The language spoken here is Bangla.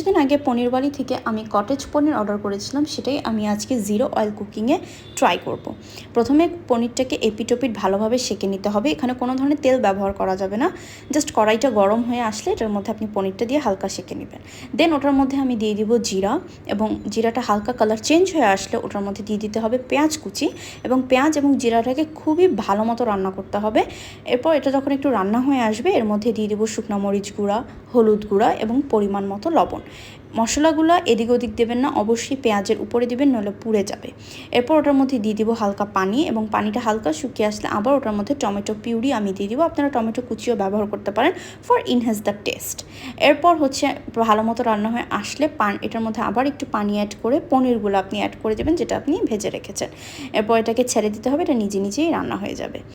কিছুদিন আগে পনির বাড়ি থেকে আমি কটেজ পনির অর্ডার করেছিলাম, সেটাই আমি আজকে জিরো অয়েল কুকিংয়ে ট্রাই করব। প্রথমে পনিরটাকে এপিটোপিট ভালোভাবে সেঁকে নিতে হবে। এখানে কোনো ধরনের তেল ব্যবহার করা যাবে না। জাস্ট কড়াইটা গরম হয়ে আসলে এটার মধ্যে আপনি পনিরটা দিয়ে হালকা সেঁকে নেবেন। দেন ওটার মধ্যে আমি দিয়ে দিব জিরা, এবং জিরাটা হালকা কালার চেঞ্জ হয়ে আসলে ওটার মধ্যে দিয়ে দিতে হবে পেঁয়াজ কুচি, এবং পেঁয়াজ এবং জিরাটাকে খুবই ভালো মতো রান্না করতে হবে। এরপর এটা যখন একটু রান্না হয়ে আসবে এর মধ্যে দিয়ে দেবো শুকনো মরিচ গুঁড়া, হলুদ গুঁড়া এবং পরিমাণ মতো লবণ। মশলাগুলো এদিক ওদিক দেবেন না, অবশ্যই পেঁয়াজের উপরে দিবেন, নইলে পুড়ে যাবে। এরপর ওটার মধ্যে দিয়ে দিব হালকা পানি, এবং পানিটা হালকা শুকিয়ে আসলে আবার ওটার মধ্যে টমেটো পিউরি আমি দিয়ে দিব। আপনারা টমেটো কুচিও ব্যবহার করতে পারেন ফর ইনহ্যান্স দ্য টেস্ট। এরপর ভালো মতো রান্না হয়ে আসলে এটার মধ্যে আবার একটু পানি অ্যাড করে পনিরগুলো আপনি অ্যাড করে দেবেন যেটা আপনি ভেজে রেখেছেন। এরপর এটাকে ছেড়ে দিতে হবে, এটা নিজে নিজেই রান্না হয়ে যাবে।